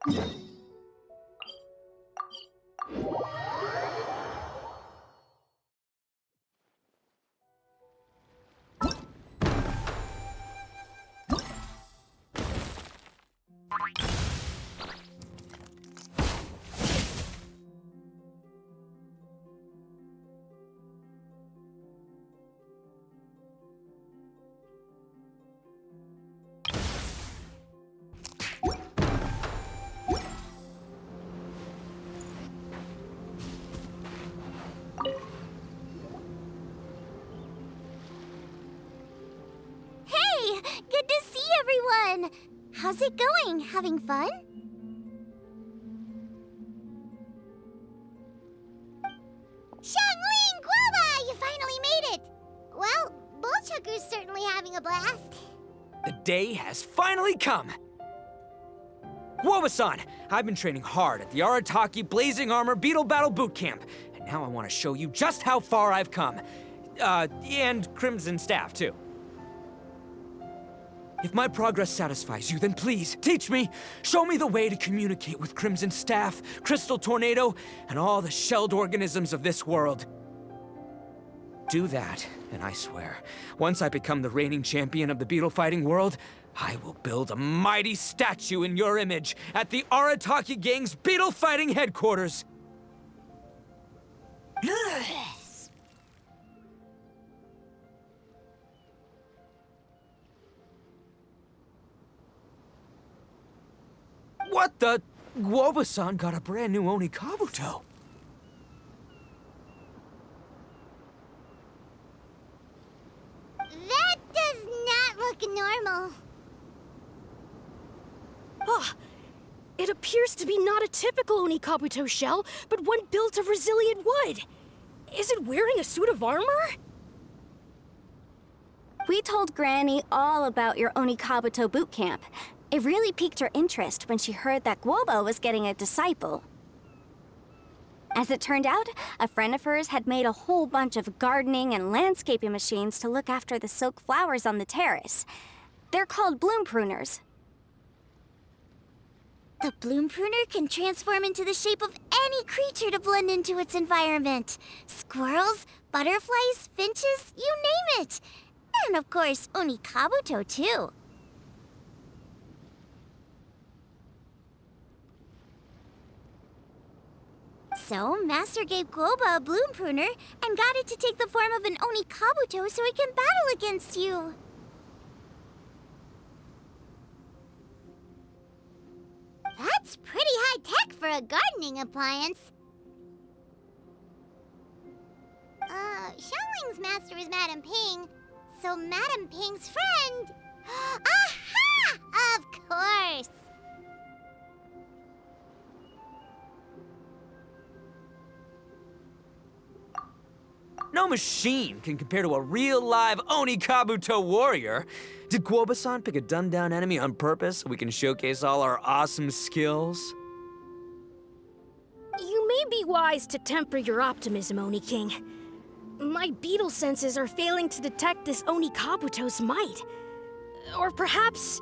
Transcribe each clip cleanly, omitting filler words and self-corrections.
Good to see everyone! How's it going? Having fun? Xiangling Guoba! You finally made it! Well, Bullchucker's certainly having a blast. The day has finally come! Guoba-san, I've been training hard at the Arataki Blazing Armor Beetle Battle Boot Camp, and now I want to show you just how far I've come. And Crimson Staff, too. If my progress satisfies you, then please, teach me! Show me the way to communicate with Crimson Staff, Crystal Tornado, and all the shelled organisms of this world. Do that, and I swear, once I become the reigning champion of the beetle fighting world, I will build a mighty statue in your image at the Arataki Gang's beetle fighting headquarters! What the? Guoba-san got a brand new Oni Kabuto. That does not look normal. Ah, it appears to be not a typical Oni Kabuto shell, but one built of resilient wood. Is it wearing a suit of armor? We told Granny all about your Oni Kabuto boot camp. It really piqued her interest when she heard that Guoba was getting a disciple. As it turned out, a friend of hers had made a whole bunch of gardening and landscaping machines to look after the silk flowers on the terrace. They're called bloom pruners. The bloom pruner can transform into the shape of any creature to blend into its environment. Squirrels, butterflies, finches, you name it. And of course, Oni Kabuto too. So, Master gave Guoba a bloom pruner and got it to take the form of an Oni Kabuto so it can battle against you. That's pretty high-tech for a gardening appliance. Xiangling's master is Madame Ping, so Madame Ping's friend... Aha! Of course! No machine can compare to a real live Oni Kabuto warrior. Did Guoba-san pick a dumbed-down enemy on purpose so we can showcase all our awesome skills? You may be wise to temper your optimism, Oni King. My beetle senses are failing to detect this Oni Kabuto's might. Or perhaps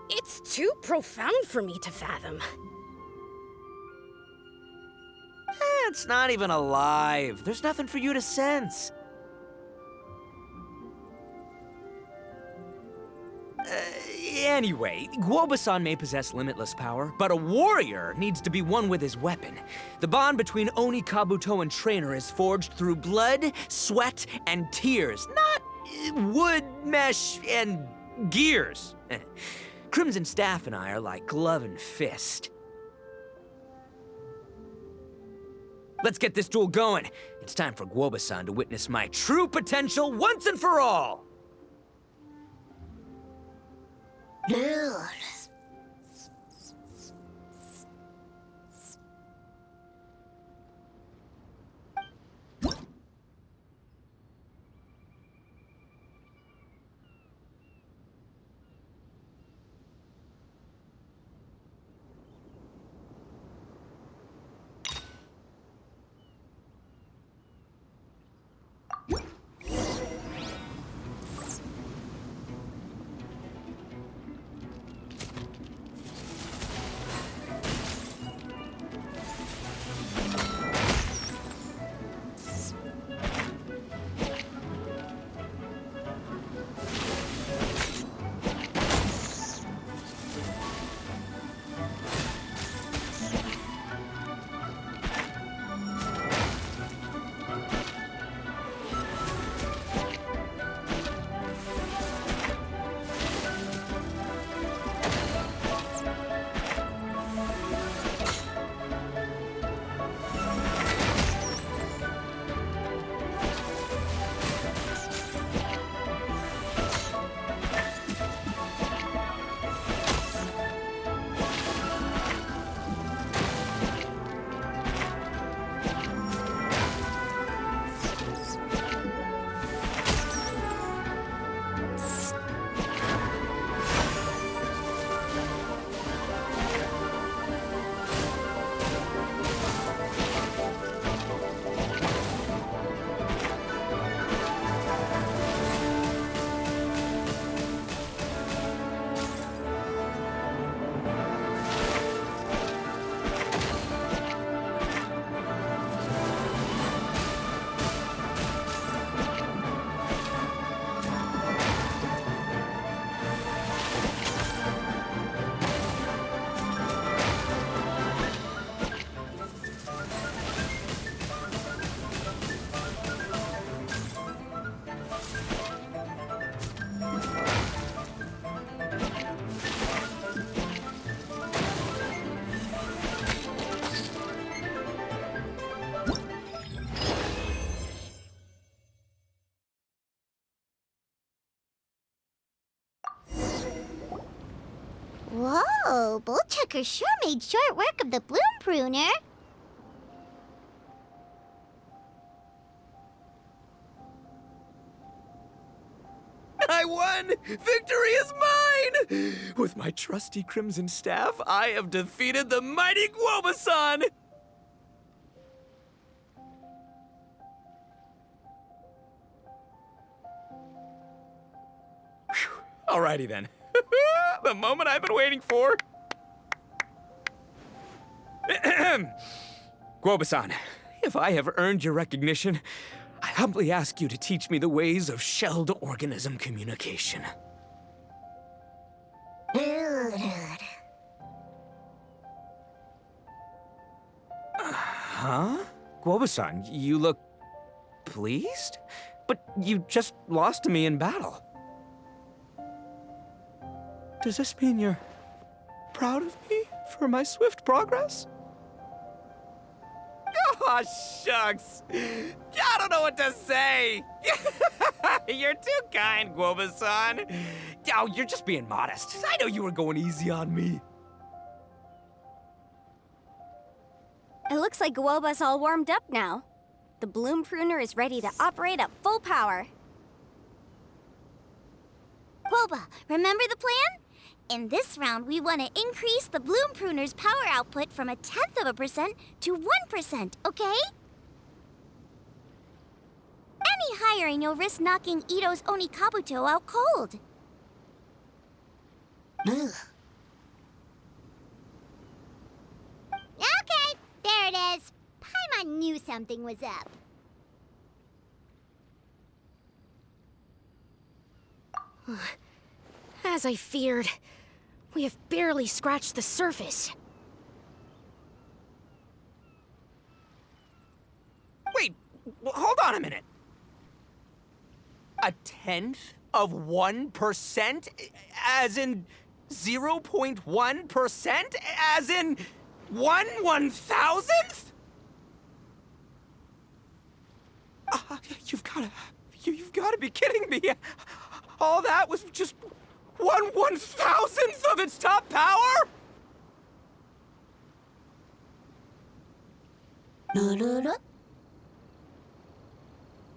it's too profound for me to fathom. It's not even alive. There's nothing for you to sense. Anyway, Guoba-san may possess limitless power, but a warrior needs to be one with his weapon. The bond between Oni Kabuto and trainer is forged through blood, sweat, and tears, not wood, mesh, and gears. Crimson Staff and I are like glove and fist. Let's get this duel going. It's time for Guoba-san to witness my true potential once and for all. Whoa, Bullchucker sure made short work of the bloom pruner. I won! Victory is mine! With my trusty crimson staff, I have defeated the mighty Guoba-san! Phew. Alrighty then. The moment I've been waiting for. Guoba-san, if I have earned your recognition, I humbly ask you to teach me the ways of shelled organism communication. Huh? Guoba-san, you look pleased? But you just lost to me in battle. Does this mean you're proud of me for my swift progress? Aw, shucks. I don't know what to say. You're too kind, Guoba-san. Oh, you're just being modest. I know you were going easy on me. It looks like Guoba's all warmed up now. The bloom pruner is ready to operate at full power. Guoba, remember the plan? In this round, we want to increase the bloom pruner's power output from 0.1% to 1%, okay? Any higher and you'll risk knocking Ito's Onikabuto out cold. Ugh. Okay, there it is. Paimon knew something was up. As I feared, we have barely scratched the surface. Wait, hold on a minute. 0.1%? As in 0.1%? As in 1/1000th? You've gotta be kidding me. All that was just 1/1000th of its top power?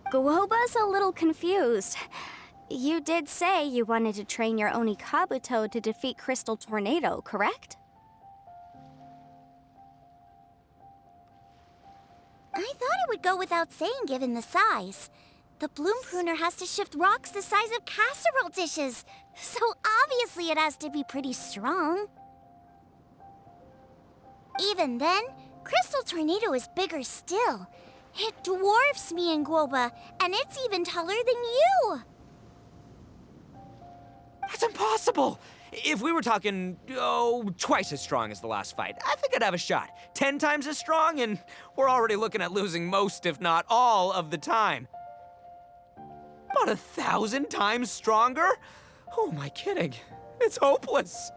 Guoba's a little confused. You did say you wanted to train your Onikabuto to defeat Crystal Tornado, correct? I thought it would go without saying given the size. The bloom pruner has to shift rocks the size of casserole dishes, so obviously it has to be pretty strong. Even then, Crystal Tornado is bigger still. It dwarfs me and Guoba, and it's even taller than you. That's impossible! If we were talking, twice as strong as the last fight, I think I'd have a shot. 10 times as strong, and we're already looking at losing most, if not all, of the time. About 1,000 times stronger? Who am I kidding? It's hopeless.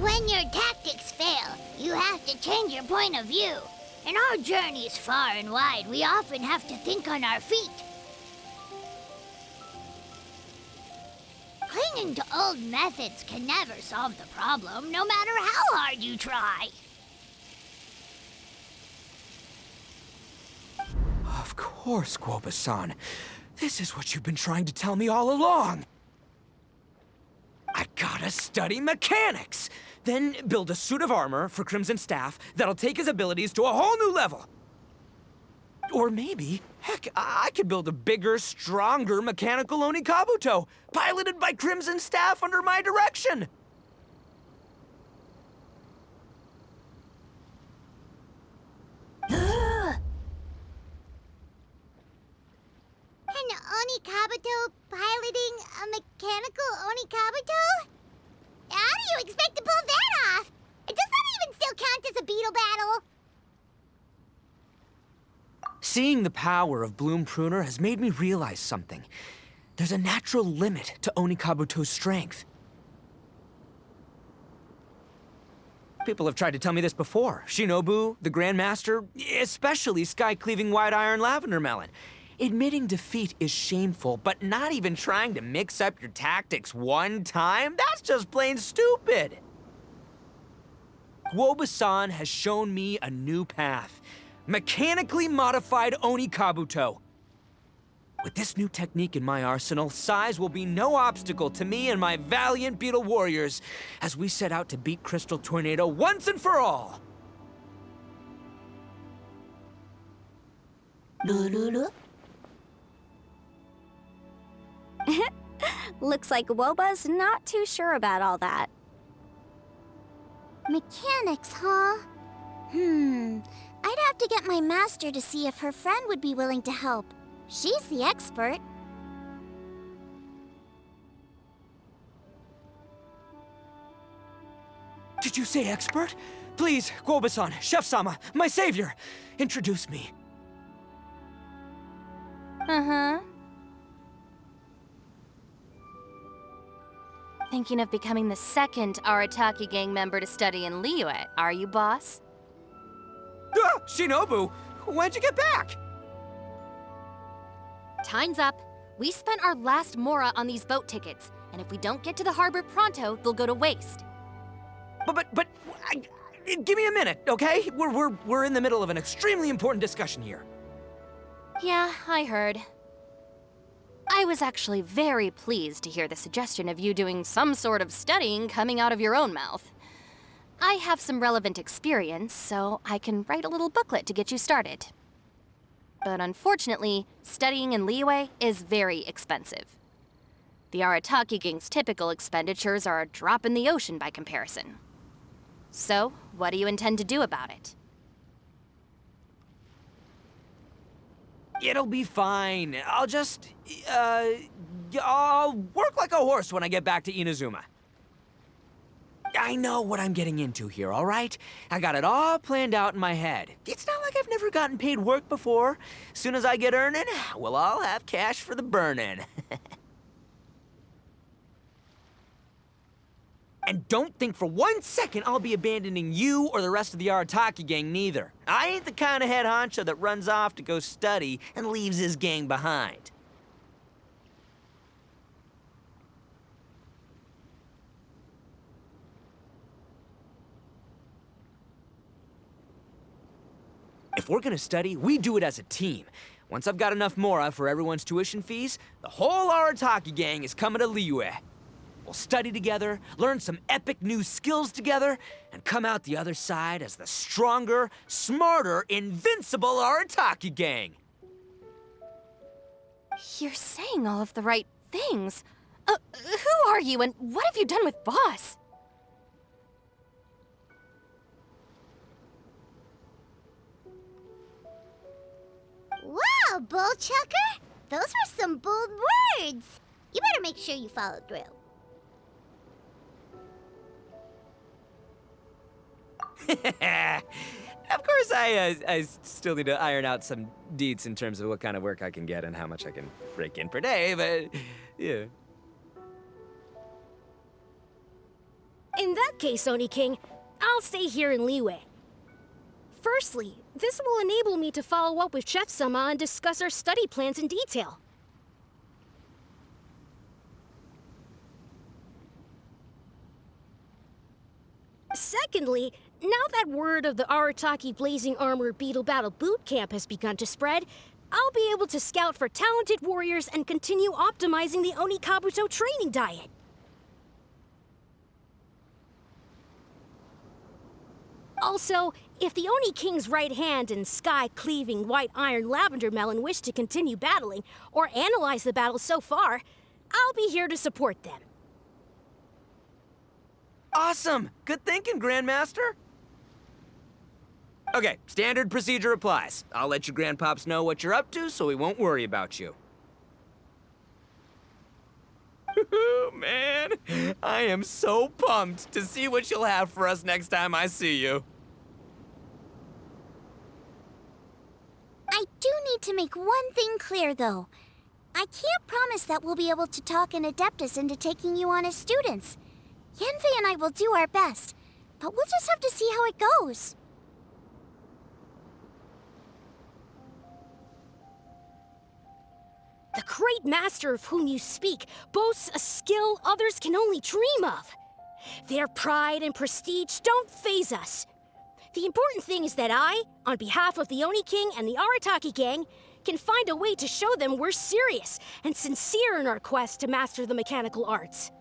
When your tactics fail, you have to change your point of view. In our journeys far and wide, we often have to think on our feet. Clinging to old methods can never solve the problem, no matter how hard you try. Of course, Guoba-san. This is what you've been trying to tell me all along. I gotta study mechanics, then build a suit of armor for Crimson Staff that'll take his abilities to a whole new level. Or maybe, heck, I could build a bigger, stronger mechanical Onikabuto, piloted by Crimson Staff under my direction. An Onikabuto piloting a mechanical Onikabuto? How do you expect to pull that off? Does that even still count as a Beetle battle? Seeing the power of Bloom Pruner has made me realize something. There's a natural limit to Onikabuto's strength. People have tried to tell me this before. Shinobu, the Grandmaster, especially Sky-Cleaving White Iron Lavender Melon. Admitting defeat is shameful, but not even trying to mix up your tactics one time? That's just plain stupid! Guoba-san has shown me a new path. Mechanically modified Oni Kabuto. With this new technique in my arsenal, size will be no obstacle to me and my valiant Beetle warriors as we set out to beat Crystal Tornado once and for all! Looks like Woba's not too sure about all that. Mechanics, huh? I'd have to get my master to see if her friend would be willing to help. She's the expert. Did you say expert? Please, Guoba-san, Chef-sama, my savior, introduce me. Uh-huh. Thinking of becoming the second Arataki gang member to study in Liyue, are you, boss? Ah, Shinobu, when'd you get back? Time's up. We spent our last mora on these boat tickets, and if we don't get to the harbor pronto, they'll go to waste. Give me a minute, okay? We're in the middle of an extremely important discussion here. Yeah, I heard. I was actually very pleased to hear the suggestion of you doing some sort of studying coming out of your own mouth. I have some relevant experience, so I can write a little booklet to get you started. But unfortunately, studying in Liyue is very expensive. The Arataki gang's typical expenditures are a drop in the ocean by comparison. So, what do you intend to do about it? It'll be fine. I'll work like a horse when I get back to Inazuma. I know what I'm getting into here, all right? I got it all planned out in my head. It's not like I've never gotten paid work before. Soon as I get earning, we'll all have cash for the burning. And don't think for 1 second I'll be abandoning you or the rest of the Arataki gang neither. I ain't the kind of head honcho that runs off to go study and leaves his gang behind. If we're gonna study, we do it as a team. Once I've got enough mora for everyone's tuition fees, the whole Arataki gang is coming to Liyue. We'll study together, learn some epic new skills together, and come out the other side as the stronger, smarter, invincible Arataki gang. You're saying all of the right things. Who are you and what have you done with Boss? Wow, Bullchucker! Those were some bold words! You better make sure you follow through. Of course, I still need to iron out some deets in terms of what kind of work I can get and how much I can rake in per day, but yeah. In that case, Oni King, I'll stay here in Liyue. Firstly, this will enable me to follow up with Chef-sama and discuss our study plans in detail. Secondly, now that word of the Arataki Blazing Armor Beetle Battle Boot Camp has begun to spread, I'll be able to scout for talented warriors and continue optimizing the Oni Kabuto training diet. Also, if the Oni King's right hand and sky-cleaving white iron lavender melon wish to continue battling, or analyze the battle so far, I'll be here to support them. Awesome! Good thinking, Grandmaster! Okay, standard procedure applies. I'll let your grandpops know what you're up to so we won't worry about you. Man, I am so pumped to see what you'll have for us next time I see you. I do need to make one thing clear, though. I can't promise that we'll be able to talk an Adeptus into taking you on as students. Yenvei and I will do our best, but we'll just have to see how it goes. The great master of whom you speak boasts a skill others can only dream of. Their pride and prestige don't faze us. The important thing is that I, on behalf of the Oni King and the Arataki gang, can find a way to show them we're serious and sincere in our quest to master the mechanical arts.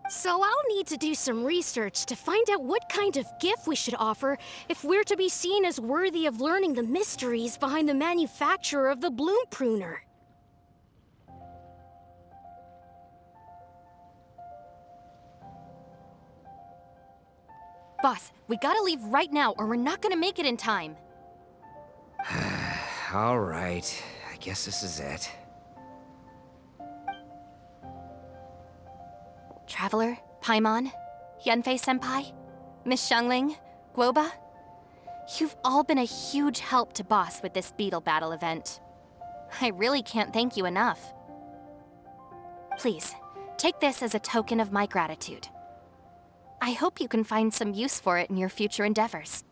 So I'll need to do some research to find out what kind of gift we should offer if we're to be seen as worthy of learning the mysteries behind the manufacture of the bloom pruner. Boss, we gotta leave right now or we're not gonna make it in time. All right, I guess this is it. Traveler, Paimon, Yanfei-senpai, Miss Xiangling, Guoba, you've all been a huge help to Boss with this Beetle battle event. I really can't thank you enough. Please, take this as a token of my gratitude. I hope you can find some use for it in your future endeavors.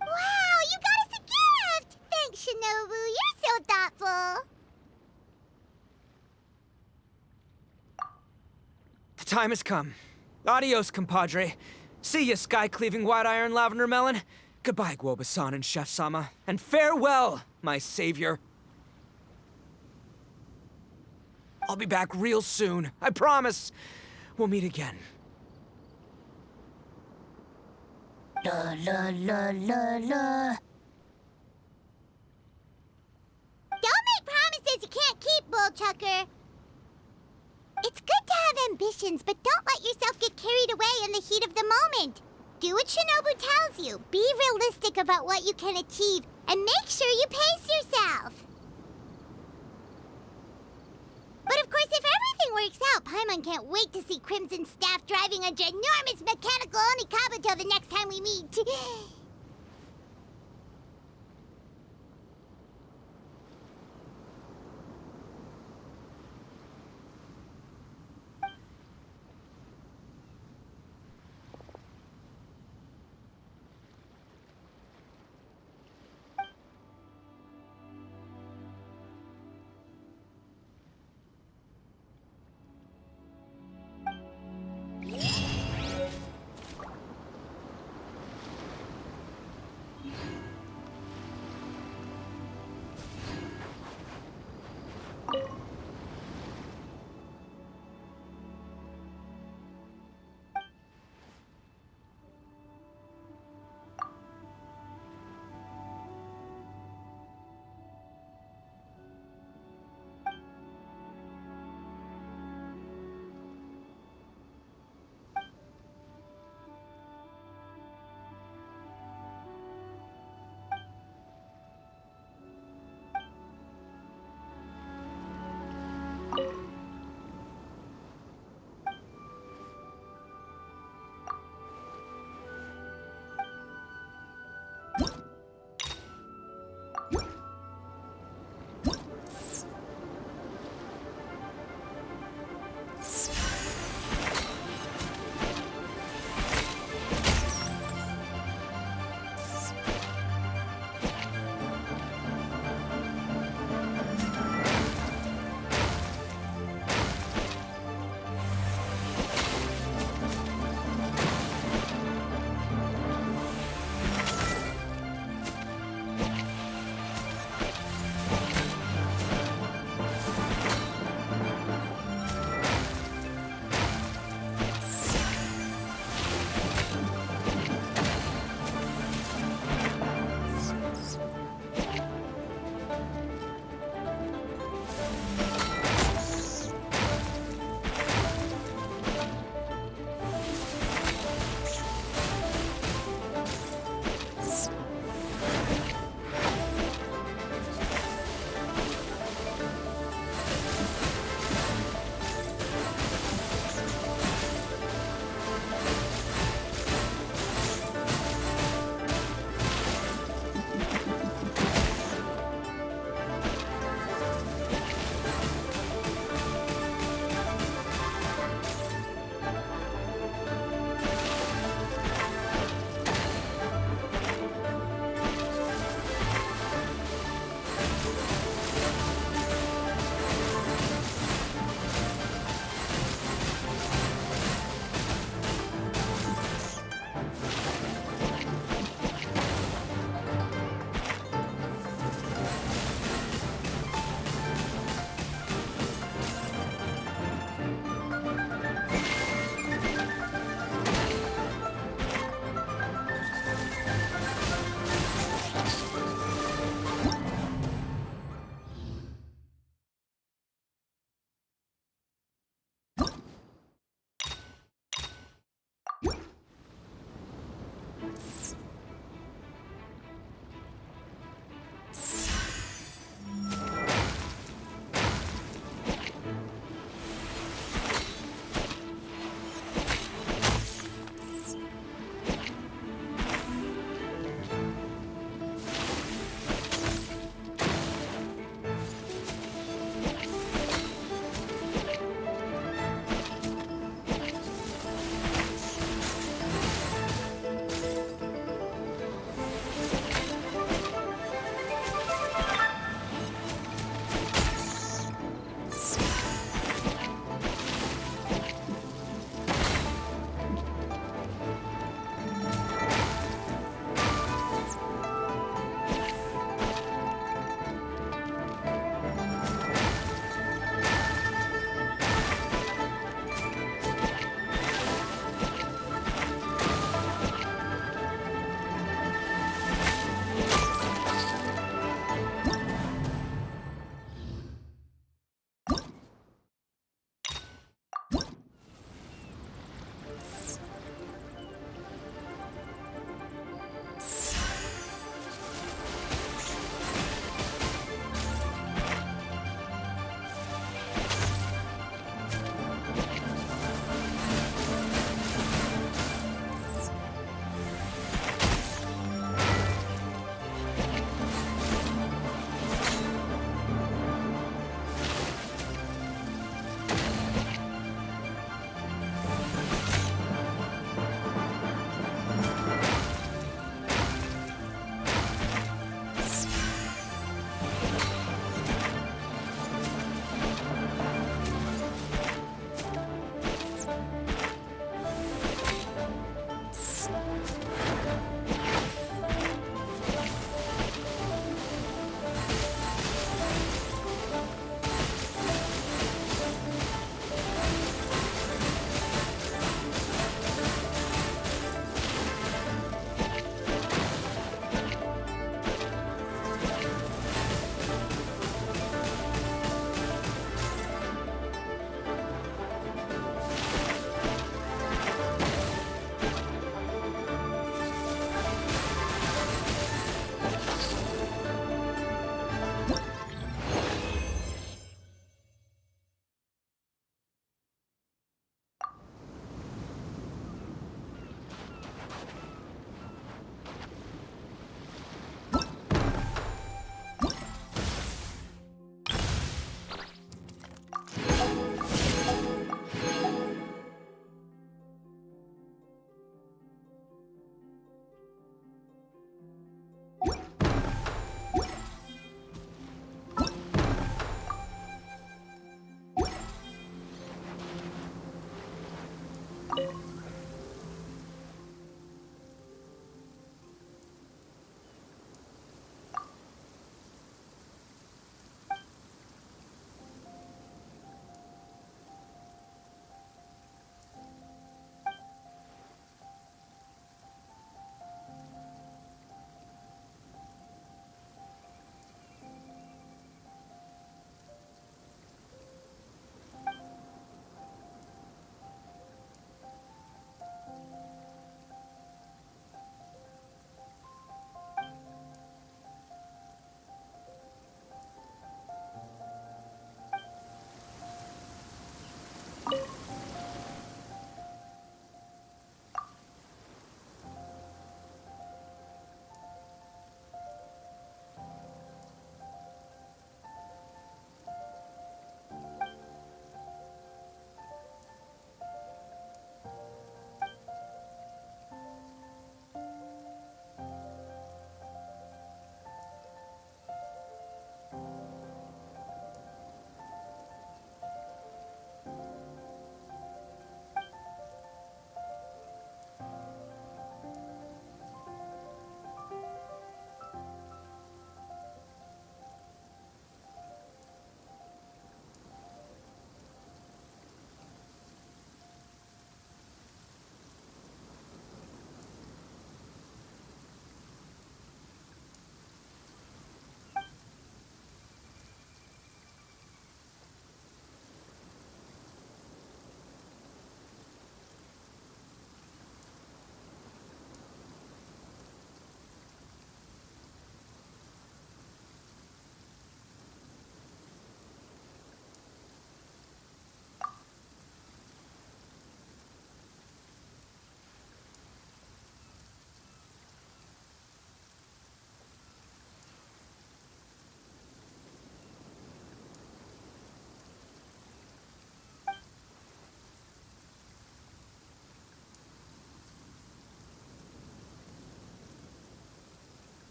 Wow, you got us a gift! Thanks, Shinobu. You're so thoughtful. The time has come. Adios, compadre. See ya, sky-cleaving white-iron lavender melon. Goodbye, Guoba-san and Chef-sama. And farewell, my savior. I'll be back real soon, I promise. We'll meet again. La la la la la. Don't make promises you can't keep, Bullchucker. It's good to have ambitions, but don't let yourself get carried away in the heat of the moment. Do what Shinobu tells you. Be realistic about what you can achieve, and make sure you pace yourself. But of course, if everything works out, Paimon can't wait to see Crimson Staff driving a ginormous mechanical Oni Kabuto the next time we meet.